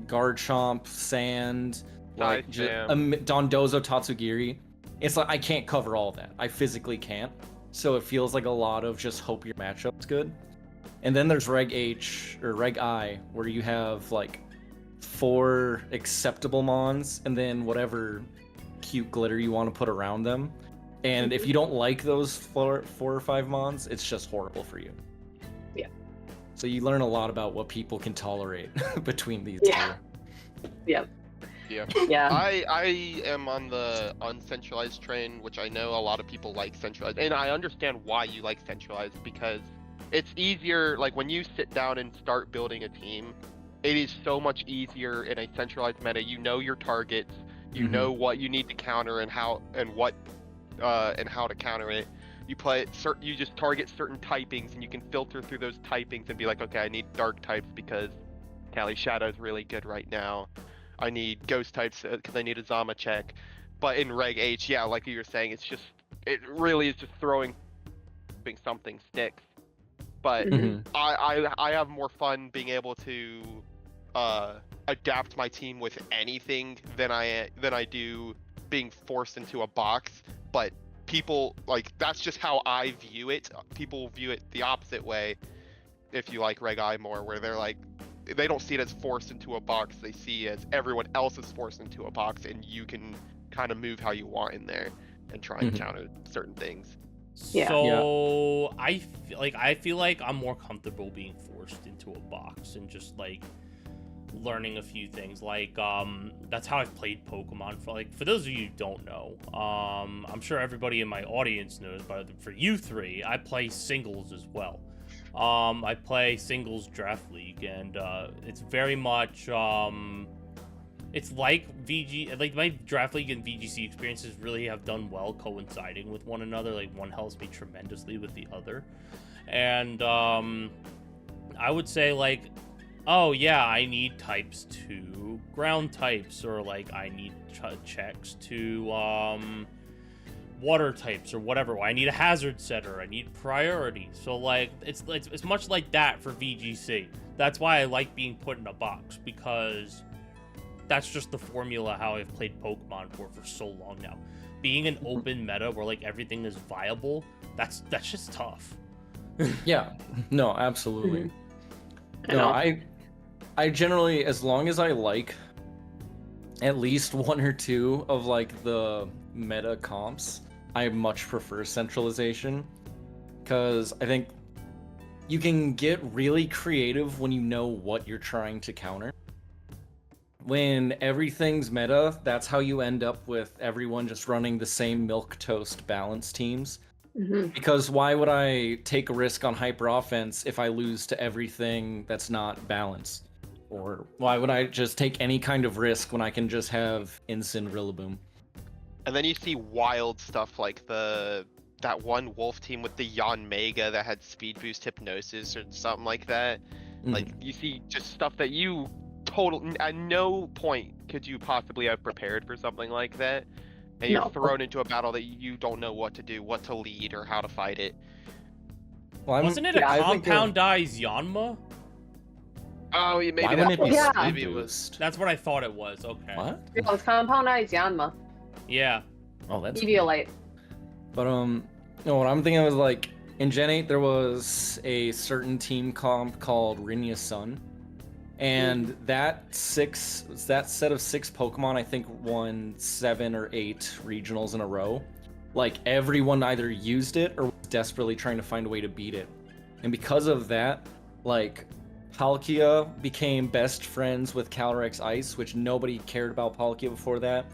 Garchomp, Sand, like Sam. Dondozo Tatsugiri. It's like I can't cover all that. I physically can't. So it feels like a lot of just hope your matchup's good. And then there's Reg H or Reg I, where you have like 4 acceptable mons and then whatever cute glitter you want to put around them. And if you don't like those 4 or 5 mons, it's just horrible for you. Yeah. So you learn a lot about what people can tolerate between these Yeah. two. Yep. Yeah. Yeah. I am on the uncentralized train, which I know a lot of people like centralized, and I understand why you like centralized, because it's easier. Like when you sit down and start building a team, it is so much easier in a centralized meta. You know your targets, you know what you need to counter and how and what and how to counter it. You just target certain typings, and you can filter through those typings and be like, okay, I need dark types because Kali Shadow is really good right now. I need ghost types because I need a Zama check. But in Reg H, yeah, like you were saying, it really is just throwing something sticks. But I have more fun being able to adapt my team with anything than I do being forced into a box. But people, like, that's just how I view it. People view it the opposite way, if you like Reg I more, where they're like, they don't see it as forced into a box. They see it as everyone else is forced into a box, and you can kind of move how you want in there and try and counter certain things. Yeah. So I feel like I'm more comfortable being forced into a box and just like learning a few things. Like that's how I've played Pokemon for those of you who don't know. I'm sure everybody in my audience knows, but for you three, I play singles as well. I play singles draft league, and it's very much it's like like my draft league and VGC experiences really have done well coinciding with one another. Like one helps me tremendously with the other, and I would say like, oh yeah, I need types to ground types, or like I need checks to water types or whatever. I need a hazard setter. I need priority. So like it's much like that for VGC. That's why I like being put in a box, because that's just the formula how I've played Pokemon for so long now. Being an open meta where like everything is viable, that's just tough. Yeah, no, absolutely. No, I generally, as long as I like at least 1 or 2 of like the meta comps, I much prefer centralization, because I think you can get really creative when you know what you're trying to counter. When everything's meta, that's how you end up with everyone just running the same milquetoast balance teams. Because why would I take a risk on hyper offense if I lose to everything that's not balanced? Or why would I just take any kind of risk when I can just have Incin Rillaboom? And then you see wild stuff like that one wolf team with the Yanmega that had speed boost hypnosis or something like that. Like you see just stuff that you at no point could you possibly have prepared for something like that. And you're thrown into a battle that you don't know what to do, what to lead, or how to fight it. Well, wasn't it a compound eyes Yanma? Oh, yeah, maybe maybe it was. That's what I thought it was. Okay. What? Yeah, it was Compound Eyes Yanma. Yeah. Oh, that's Eviolite. But what I'm thinking was like in Gen 8 there was a certain team comp called Rinia Sun, and that set of 6 Pokemon I think won 7 or 8 regionals in a row. Like everyone either used it or was desperately trying to find a way to beat it, and because of that, like Palkia became best friends with Calyrex Ice, which nobody cared about Palkia before that.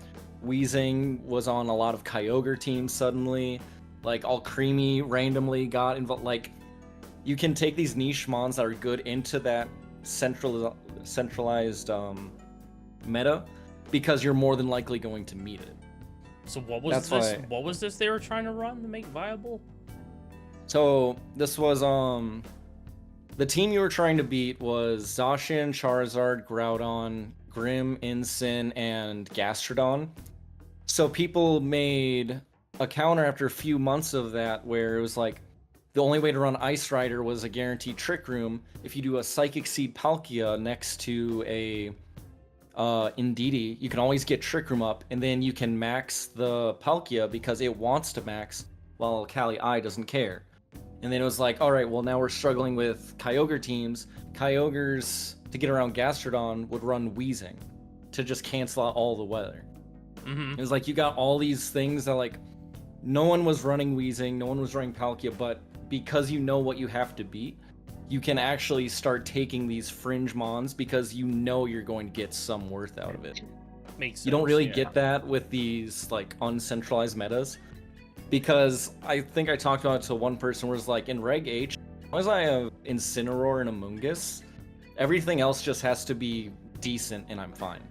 Weezing was on a lot of Kyogre teams suddenly. Like Alcremie randomly got involved. Like you can take these niche mons that are good into that centralized meta, because you're more than likely going to meet it. So what was this they were trying to run to make viable? So this was the team you were trying to beat was Zacian, Charizard, Groudon, Grim, Incin, and Gastrodon. So people made a counter after a few months of that where it was like the only way to run Ice Rider was a guaranteed Trick Room. If you do a Psychic Seed Palkia next to a Indeedee, you can always get Trick Room up, and then you can max the Palkia because it wants to max while Kali I doesn't care. And then it was like, all right, well now we're struggling with Kyogre teams. Kyogre's to get around Gastrodon would run Wheezing to just cancel out all the weather. It was like you got all these things that like no one was running Wheezing, no one was running Palkia, but because you know what you have to beat, you can actually start taking these fringe mons because you know you're going to get some worth out of it. Makes sense, You don't really yeah. get that with these like uncentralized metas, because I think I talked about it to one person where it's like in Reg H, as long as I have Incineroar and Amoonguss, everything else just has to be decent and I'm fine.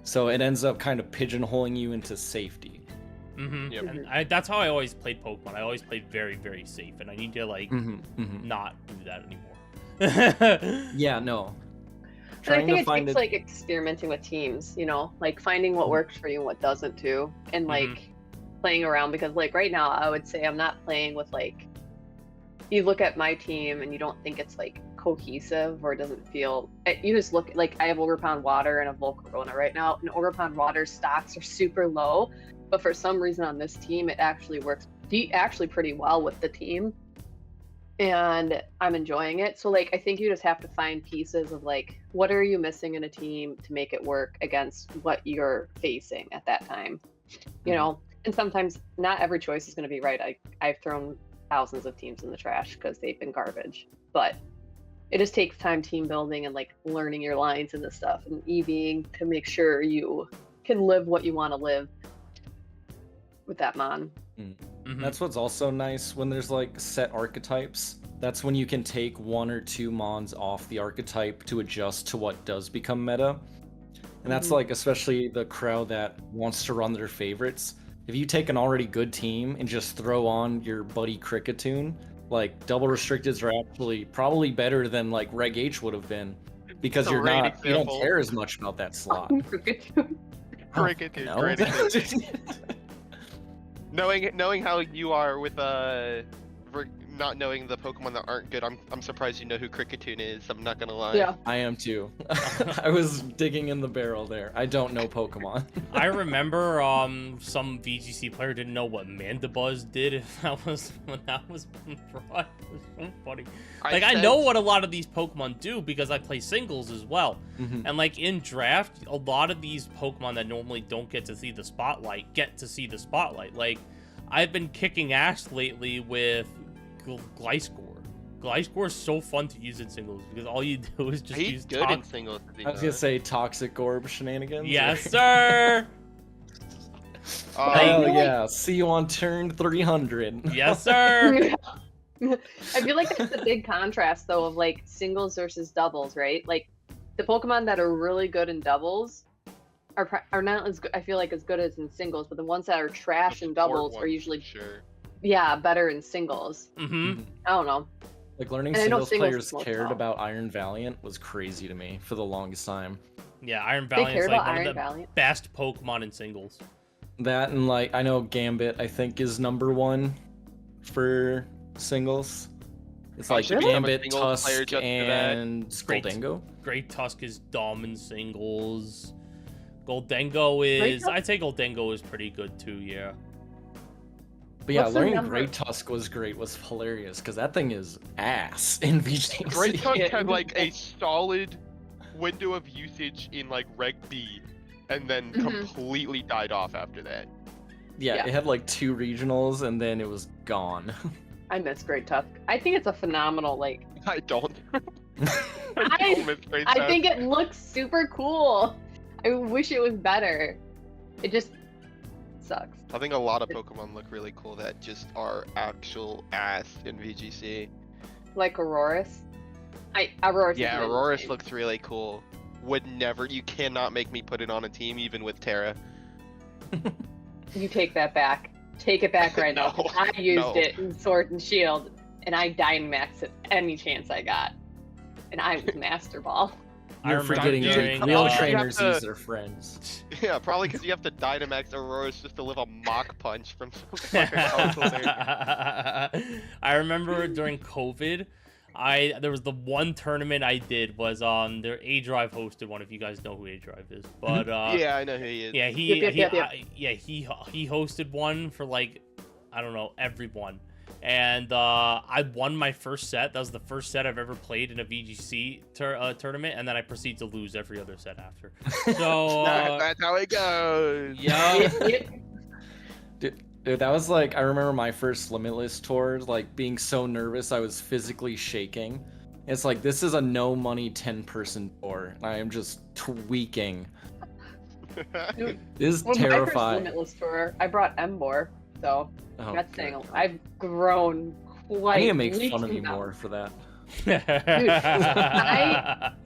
So it ends up kind of pigeonholing you into safety. Yep. And that's how I always played Pokemon. I always played very, very safe, and I need to like not do that anymore. Yeah, no. And I think it takes like experimenting with teams, you know, like finding what works for you and what doesn't too, and like playing around, because like right now I would say I'm not playing with like, you look at my team and you don't think it's like cohesive or it doesn't feel, you just look like I have Overpound Water and a Volcarona right now, and Overpound Water stocks are super low, but for some reason on this team it actually works actually pretty well with the team, and I'm enjoying it. So like I think you just have to find pieces of like, what are you missing in a team to make it work against what you're facing at that time, you know. And sometimes not every choice is going to be right. I've thrown thousands of teams in the trash because they've been garbage, but it just takes time team building and like learning your lines and this stuff and EVing to make sure you can live what you want to live with that mon. That's what's also nice when there's like set archetypes. That's when you can take one or two mons off the archetype to adjust to what does become meta. And that's like especially the crowd that wants to run their favorites. If you take an already good team and just throw on your buddy Cricketune, like double restricteds are actually probably better than like Reg H would have been, because you don't care as much about that slot. Cricketune, great example. Knowing how you are with not knowing the Pokemon that aren't good, I'm surprised you know who Cricketune is. I'm not gonna lie. Yeah, I am too. I was digging in the barrel there. I don't know Pokemon. I remember some VGC player didn't know what Mandibuzz did. That was brought. It was so funny. Like I know what a lot of these Pokemon do because I play singles as well. And like in draft, a lot of these Pokemon that normally don't get to see the spotlight get to see the spotlight. Like I've been kicking ass lately with Gliscor. Gliscor is so fun to use in singles because all you do is just use good in singles. I was gonna say Toxic Orb shenanigans. Yes, sir. Oh yeah, see you on turn 300. Yes, sir. I feel like that's a big contrast though of like singles versus doubles, right? Like the Pokemon that are really good in doubles are not as good, I feel like, as good as in singles, but the ones that are trash in doubles are usually better in singles. I don't know. Like learning singles players cared about Iron Valiant was crazy to me for the longest time. Yeah, Iron Valiant is like one of the best Pokemon in singles. That and like I know Gambit I think is #1 for singles. It's like Gambit, Tusk, and Goldengo. Great Tusk is dumb in singles. Goldengo is, I'd say Goldengo is pretty good too, yeah. But yeah, learning Great Tusk was hilarious because that thing is ass in VGC. Great Tusk had like a solid window of usage in like Reg B, and then completely died off after that. Yeah, it had like 2 regionals and then it was gone. I miss Great Tusk. I think it's a phenomenal like. I don't. I think it looks super cool. I wish it was better. It just sucks. I think a lot of Pokemon look really cool that just are actual ass in VGC. Like Aurorus. Aurorus. Yeah, Aurorus looks really cool. You cannot make me put it on a team even with Tara. You take that back. Take it back right now. I used it in Sword and Shield, and I Dynamaxed it any chance I got. And I was Master Ball. You're forgetting real trainers use their friends. Yeah, probably because you have to Dynamax Aurorus just to live a Mach Punch from something. I remember during COVID, there was the one tournament I did was their A Drive hosted one, if you guys know who A Drive is. But yeah, I know who he is. Yeah, he hosted one for like, I don't know, everyone. and I won my first set. That was the first set I've ever played in a VGC tournament, and then I proceed to lose every other set after. So That's how it goes. yeah. Dude, that was like, I remember my first Limitless tour, like being so nervous I was physically shaking. It's like, this is a no money 10-person tour, and I am just tweaking. Dude, This is when my first terrifying. Limitless tour, I brought Embor, so Oh, that's saying good. I've grown quite. I need to make leaps fun of and you bounds. more for that.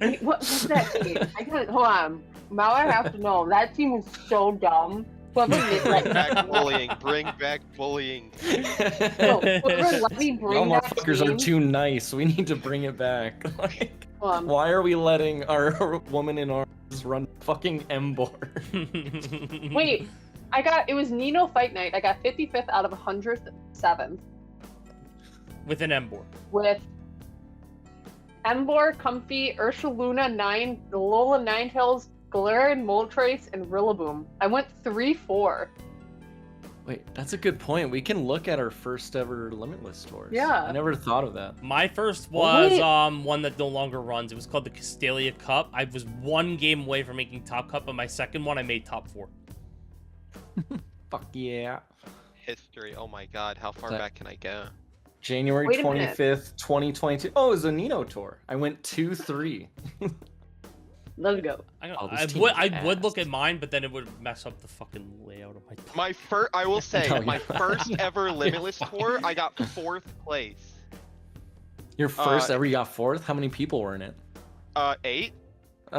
Wait, what's that team? I got hold on. Now I have to know. That team is so dumb. Whoever made Bring that back bullying. Bring back bullying. no, whoever let me Y'all bring that motherfuckers team. are too nice. We need to bring it back. Like, Hold on. why are we letting our woman in arms run fucking Embor? Wait, it was Nino Fight Night. I got 55th out of 107th With an M board. with Embor, Comfy, Ursaluna, Lola Ninetales, Galarian, Moltres, and Rillaboom. I went 3-4. Wait, that's a good point. We can look at our first ever Limitless tours. Yeah. I never thought of that. My first Well, was wait. one that no longer runs. It was called the Castalia Cup. I was one game away from making top cup, but my second one I made top 4. Fuck yeah. History. Oh my god, how far That- back can I go? January Wait a minute. 25th, 2022. Oh, it was a Nino tour. I went 2-3. Let's go. Oh, this team I is would look ass. at mine, but then it would mess up the fucking layout of my. My first, I will say, No, my you're first fine. ever Limitless You're tour, fine. I got 4th place. Your first Uh, ever, you got 4th? How many people were in it? 8. Oh,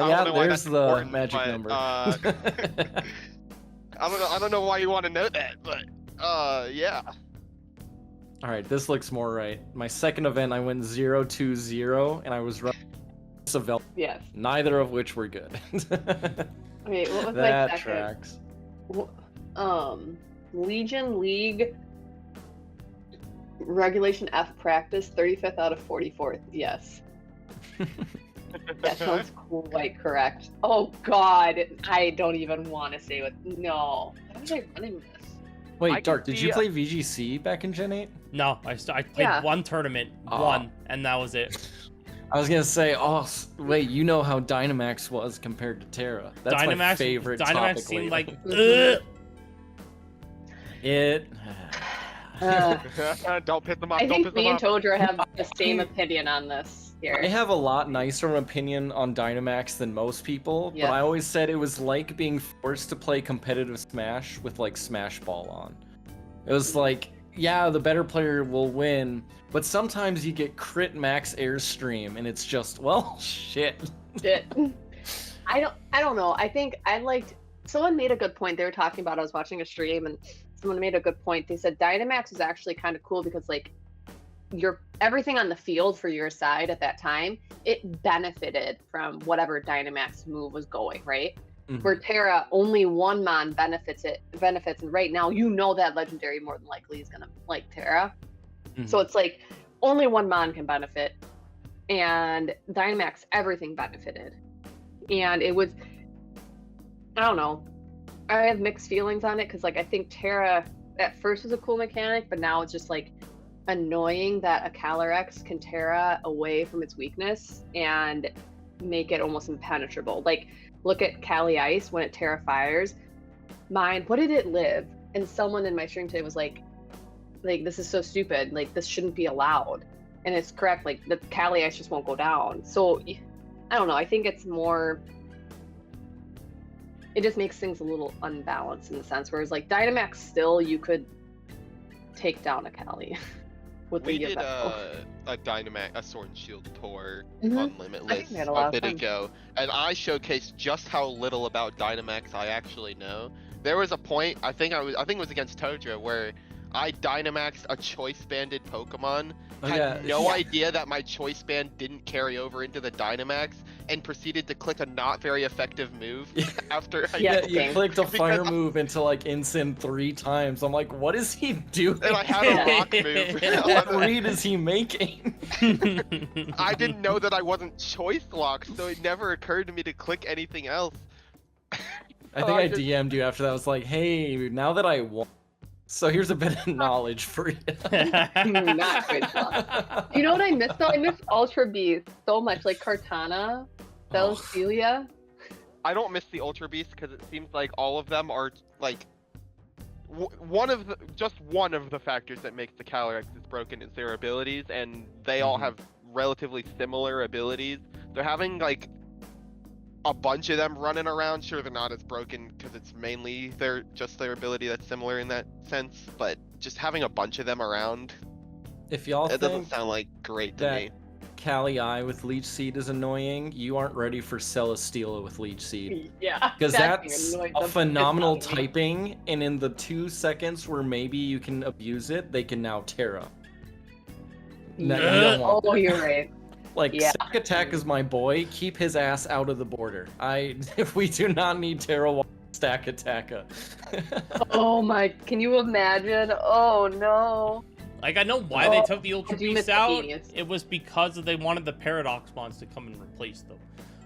I yeah, don't know why there's that's the important, magic but, number. I don't know why you want to know that, but yeah. All right, this looks more right. My second event, I went 0-2-0, and I was running Seville, Yes. neither of which were good. Wait, what was my That second? tracks. Legion League Regulation F practice, 35th out of 44th. Yes. That sounds quite correct. Oh god, I don't even want to say what. No. How was I running this? Wait, I Dark, can did see, you play VGC back in Gen 8? No, I played Yeah. one tournament, Aw. one, and that was it. I was gonna say, wait, you know how Dynamax was compared to Terra. That's my favorite Dynamax topic seemed lately. like, ugh. It... Don't piss them off. I Don't think piss me them and off. Todra have the same opinion on this I here. have a lot nicer of an opinion on Dynamax than most people, Yeah. but I always said it was like being forced to play competitive Smash with like Smash Ball on. It was like, yeah, the better player will win, but sometimes you get crit max airstream and it's just, well, shit. Shit. I don't know. I think someone made a good point. They were talking about, I was watching a stream and someone made a good point. They said Dynamax is actually kind of cool because like everything on the field for your side at that time, it benefited from whatever Dynamax move was going, right? Mhm. Where Terra, only one mon benefits, and right now you know that legendary more than likely is gonna like Terra. Mhm. So it's like only one mon can benefit, and Dynamax everything benefited, and it was, I don't know, I have mixed feelings on it because like I think Terra at first was a cool mechanic, but now it's just like annoying that a Calyrex can Terra away from its weakness and make it almost impenetrable. Like look at Cali Ice when it Terra fires. Mine, what did it live? And someone in my stream today was like this is so stupid. Like this shouldn't be allowed. And it's correct. Like the Cali Ice just won't go down. So I don't know. I think it's more. It just makes things a little unbalanced in the sense. Whereas like Dynamax, still you could take down a Cali with We the did event. a Dynamax, a Sword and Shield tour Mhm. on I think Limitless we had a lot a of bit fun. ago, and I showcased just how little about Dynamax I actually know. There was a point, I think it was against Todra, where I Dynamaxed a choice banded Pokemon, Oh, had yeah. no idea that my choice band didn't carry over into the Dynamax, and proceeded to click a not very effective move after I Yeah. Yeah, you Dang. clicked a Because fire I- move into like Incin 3 times. I'm like, what is he doing? and I had a rock move. What read is he making? I didn't know that I wasn't choice locked, so it never occurred to me to click anything else. I think I DM'd you after that. I was like, hey, now that I won, So here's a bit of knowledge for you. Not good stuff. You know what I miss though? I miss Ultra Beast so much, like Cortana, Celestelia. I don't miss the Ultra Beast because it seems like all of them are like one of the factors that makes the Calyrexes broken is their abilities, and they all have relatively similar abilities. They're having like a bunch of them running around. Sure, they're not as broken because it's mainly their ability that's similar in that sense, but just having a bunch of them around, If y'all it think doesn't sound like great to me. Cali Eye with Leech Seed is annoying, you aren't ready for Celesteela with Leech Seed. Yeah. Because that thing that's annoyed a the phenomenal piss out of me. typing, and in the 2 seconds where maybe you can abuse it, they can now Terra. No, you don't want Oh, that. you're right. Like, Yeah. Stack Attack is my boy, keep his ass out of the border. We do not need Terra Stack Attacker. Oh my, can you imagine? Oh no. Like, I know why they took the I Ultra do miss Beast out. Genius. It was because they wanted the Paradox Mons to come and replace them.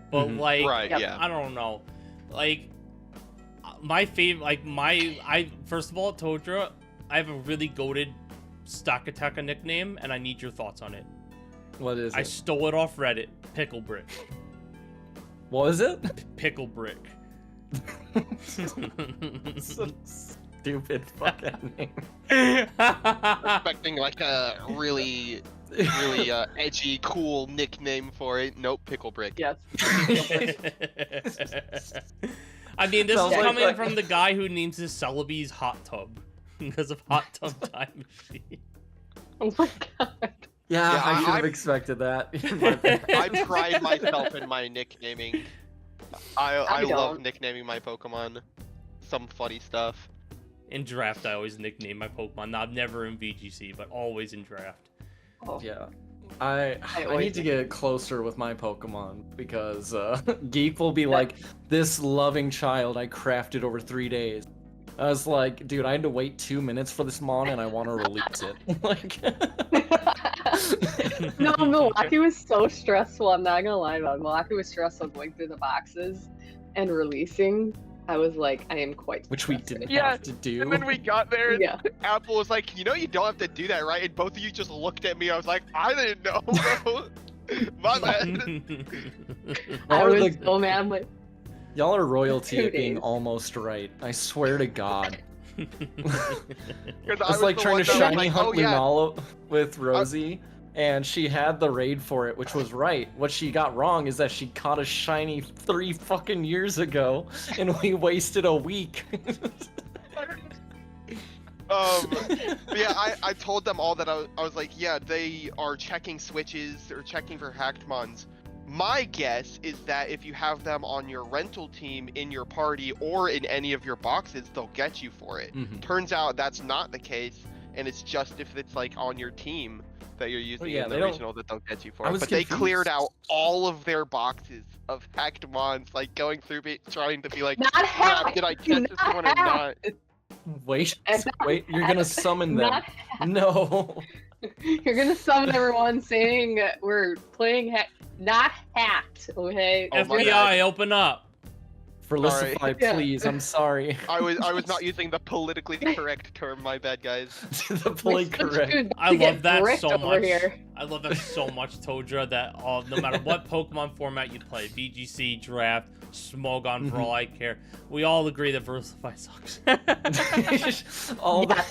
But Mhm. like, Right, Yep. yeah. I don't know. Like, my favorite, like first of all, Todra, I have a really goated Stock Attacker nickname, and I need your thoughts on it. What is I it? stole it off Reddit. Pickle Brick. What is it? Pickle Brick. So stupid fucking name. Expecting like a really edgy, cool nickname for it. Nope, Pickle Brick. Yes. I mean, this Sounds is like coming that- from the guy who names his Celebies Hot Tub because of Hot Tub Time Machine. Oh my god. Yeah, Yeah, I should have I'm- expected that. I pride myself in my nicknaming. I love don't. nicknaming my Pokemon. Some funny stuff. In draft, I always nickname my Pokemon. Not never in VGC, but always in draft. Oh. Yeah. I always need to get closer with my Pokemon because Geek will be like, this loving child I crafted over 3 days. I was like, dude, I had to wait 2 minutes for this mon and I want to release it. Like, No, Milwaukee was so stressful. I'm not gonna lie about it. Milwaukee was stressful going through the boxes and releasing. I was like, I am quite. which we stressed didn't right have to do. And then we got there, and Yeah. Apple was like, you know, you don't have to do that, right? And both of you just looked at me. I was like, I didn't know, bro. My bad. I Y'all are was so mad. I'm like, Y'all are royalty 2 at being days. almost right. I swear to God. 'Cause I It's was like the trying one to that was shiny like, hunt oh, yeah. Lunala with Rosie, and she had the raid for it, which was right. What she got wrong is that she caught a shiny 3 fucking years ago, and we wasted a week. Yeah, I told them all that I was like, yeah, they are checking switches or checking for hacked mons. My guess is that if you have them on your rental team, in your party, or in any of your boxes, they'll get you for it. Mhm. Turns out that's not the case, and it's just if it's like on your team that you're using yeah, in they the don't- regional that they'll get you for I it. was But they cleared confused. out all of their boxes of hacked mons, like going through it, trying to be like, not "Crap, hacked. did I catch this one or not? Wait, And not wait, you're gonna hacked. summon them. Not No. You're gonna summon everyone saying we're playing not hacked, okay? Oh, my FBI, open up. For Sorry. Listify, Yeah. please, I'm sorry. I was not using the politically correct term. My bad, guys. The play correct. Dude, I to get love that bricked so over much. Here. I love that so much, Todra, that no matter what Pokemon format you play, VGC, Draft, Smogon, for all I care, we all agree that Versify sucks. All the,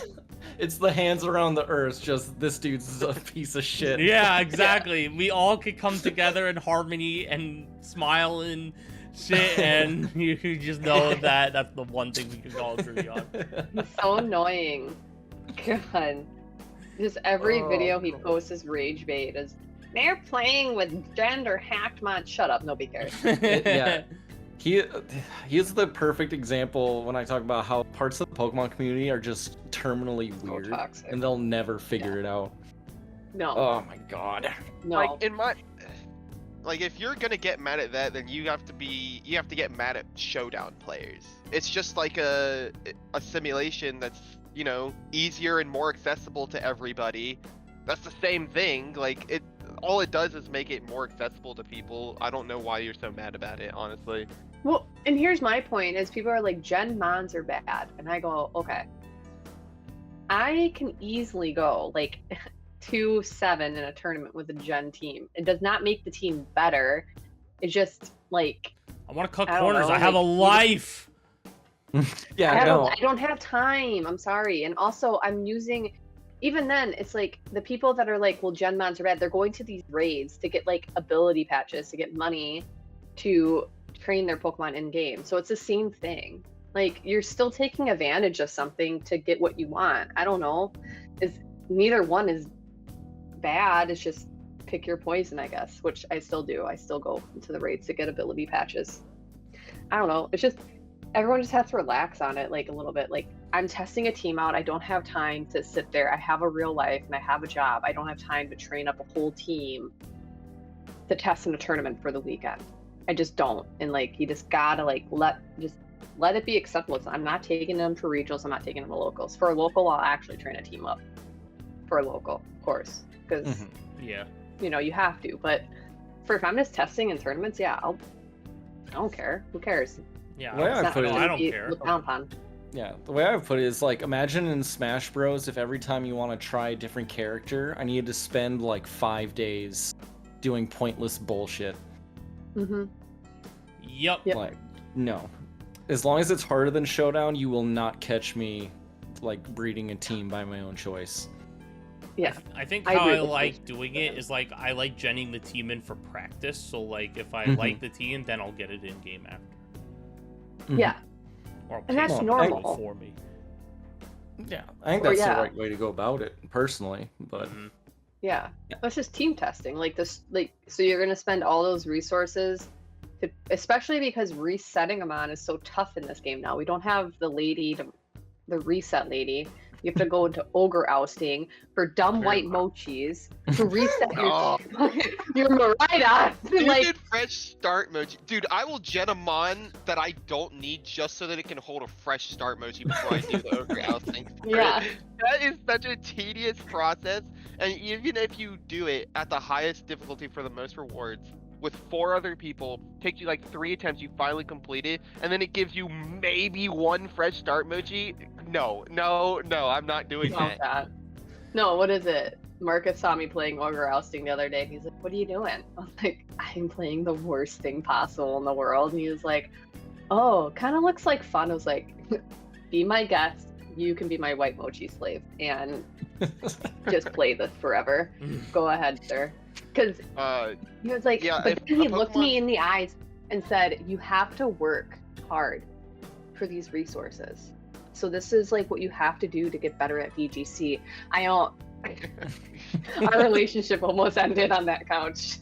it's the hands around the earth, just this dude's a piece of shit. Yeah, exactly. We all could come together in harmony and smile and shit, and you just know that that's the one thing we can all agree on. He's so annoying. God. Just every Oh, video he God. posts is rage bait. Is they're playing with gender hacked mod. Shut up, nobody cares. Yeah. He is the perfect example when I talk about how parts of the Pokemon community are just terminally So weird, toxic. and they'll never figure it out. No, Oh my god. no. Like in my, like if you're gonna get mad at that, then you have to get mad at showdown players. It's just like a simulation that's, you know, easier and more accessible to everybody. That's the same thing. Like it, all it does is make it more accessible to people. I don't know why you're so mad about it, honestly. Well, and here's my point: is people are like Gen Mons are bad, and I go, okay. I can easily go like 2-7 in a tournament with a Gen team. It does not make the team better. It's just like I want to cut I don't corners. know, I have a like, life. Yeah, I don't have time. I'm sorry. And also, I'm using. Even then, it's like the people that are like, well, Gen mods are bad. They're going to these raids to get like ability patches to get money to train their Pokemon in game. So it's the same thing. Like you're still taking advantage of something to get what you want. I don't know. Is neither one is bad. It's just pick your poison, I guess, which I still do. I still go into the raids to get ability patches. I don't know. It's just everyone just has to relax on it like a little bit. Like I'm testing a team out. I don't have time to sit there. I have a real life and I have a job. I don't have time to train up a whole team to test in a tournament for the weekend. I just don't. And like you just gotta like let it be acceptable. I'm not taking them for regionals. I'm not taking them to locals. For a local, I'll actually train a team up for a local, of course, because Yeah. you know you have to. But for if I'm just testing in tournaments, yeah, I don't care. Who cares? Yeah. Well, It's not put it- gonna I don't be care. looked down upon. Yeah, the way I would put it is like, imagine in Smash Bros. If every time you want to try a different character, I needed to spend like 5 days doing pointless bullshit. Mm-hmm. Yep. Yep. Like, no. As long as it's harder than Showdown, you will not catch me like breeding a team by my own choice. Yeah. I think I how agree I with like you. doing it is like I like genning the team in for practice. So like if I Mhm. like the team, then I'll get it in game after. Mhm. Yeah. Or I'll And pay that's someone to do it normal. for me. Yeah, I think Or that's yeah. the right way to go about it, personally. But Mhm. Yeah. Yeah. That's just team testing. Like this, like, so you're going to spend all those resources to, especially because resetting them on is so tough in this game now. We don't have the reset lady. You have to go into ogre ousting for dumb Very white well. mochis to reset Oh. your Marida. You Like, did fresh start mochi. Dude, I will gen a mon that I don't need just so that it can hold a fresh start mochi before I do the ogre ousting. yeah. That is such a tedious process. And even if you do it at the highest difficulty for the most rewards, with 4 other people, takes you like 3 attempts, you finally complete it, and then it gives you maybe 1 fresh start mochi. No, I'm not doing Oh, that. God. No, what is it? Marcus saw me playing ogre ousting the other day. He's like, "What are you doing?" I was like, "I'm playing the worst thing possible in the world." And he was like, "Oh, kind of looks like fun." I was like, "Be my guest. You can be my white mochi slave and just play this forever. Go ahead, sir." Because he was like, yeah, but if then he a looked me Pokemon- in the eyes and said, "You have to work hard for these resources. So this is like what you have to do to get better at VGC." I don't. Our relationship almost ended on that couch.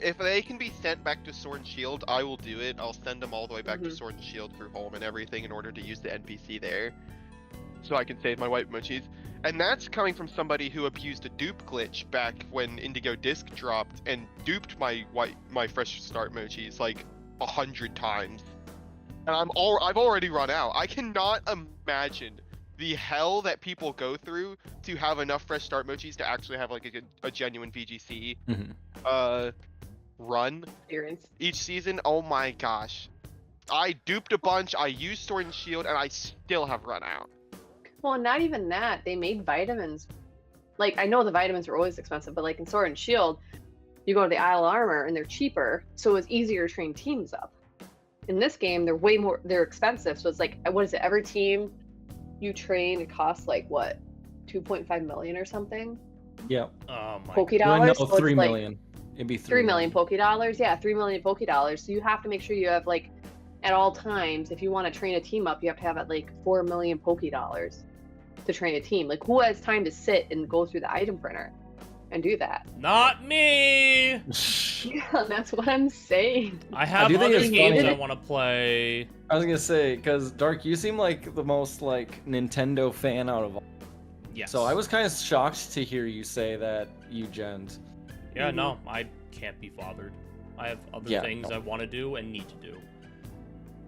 If they can be sent back to Sword and Shield, I will do it. I'll send them all the way back to Mhm. Sword and Shield through home and everything in order to use the NPC there, so I can save my white mochis. And that's coming from somebody who abused a dupe glitch back when Indigo Disc dropped and duped my fresh start mochis like 100 times. And I've already run out. I cannot imagine the hell that people go through to have enough fresh start mochis to actually have like a genuine VGC run Experience. each season. Oh my gosh. I duped a bunch, I used Sword and Shield, and I still have run out. Well, not even that. They made vitamins. Like, I know the vitamins are always expensive, but like in Sword and Shield, you go to the Isle of Armor and they're cheaper, so it's easier to train teams up. In this game, they're expensive, so it's like, what is it? Every team you train, it costs like what, 2.5 million or something? yeah. Oh my Poke god. dollars. No, So it's 3 like million. It'd be 3 million Poke dollars. Yeah, 3 million Poke dollars. So you have to make sure you have like, at all times, if you want to train a team up, you have to have at like 4 million Poke dollars to train a team. Like, who has time to sit and go through the item printer and do that? Not me. Yeah, that's what I'm saying. I have do think other it's games funny. I want to play. I was gonna say, because Dark, you seem like the most like Nintendo fan out of all. Yes. So I was kind of shocked to hear you say that you gent. Yeah, no, I can't be bothered. I have other Yeah, things no. I want to do and need to do.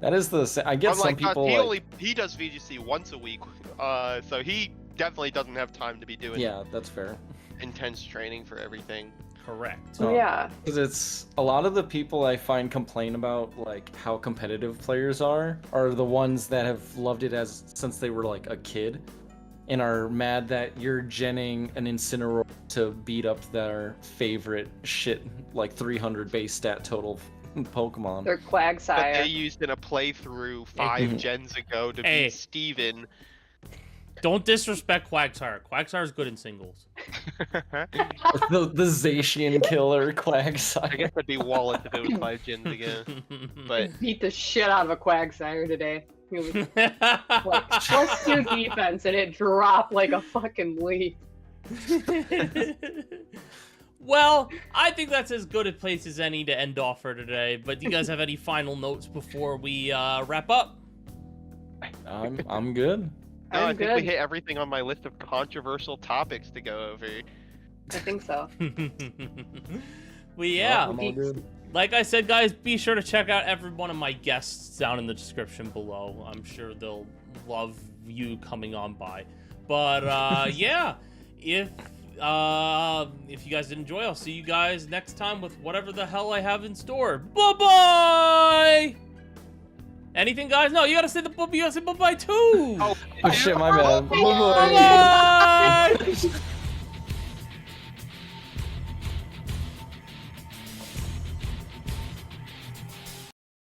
That is I get some Unlike us, people he does VGC once a week, so he definitely doesn't have time to be doing Yeah, that's fair. intense training for everything. Correct. Oh. Yeah. Because it's a lot of the people I find complain about like how competitive players are the ones that have loved it since they were like a kid. and are mad that you're genning an Incineroar to beat up their favorite shit, like 300 base stat total Pokemon. They're That Quagsire. they used in a playthrough 5 gens ago to Hey. beat Steven. Don't disrespect Quagsire. Quagsire's good in singles. the Zacian killer I Quagsire. guess that'd be Wallace if it was 5 gens ago. But Beat the shit out of a Quagsire today. He was like +2 defense and it dropped like a fucking leaf. Well, I think that's as good a place as any to end off for today. But do you guys have any final notes before we wrap up? I'm good. no, I I'm think we good. hit everything on my list of controversial topics to go over. I think so. Well, yeah. I'm all good. Like I said, guys, be sure to check out every one of my guests down in the description below. I'm sure they'll love you coming on by. But yeah, if you guys did enjoy, I'll see you guys next time with whatever the hell I have in store. Bye-bye! Anything, guys? No, you gotta say you gotta say bye-bye too! Oh, Oh shit, my bad. Bye-bye!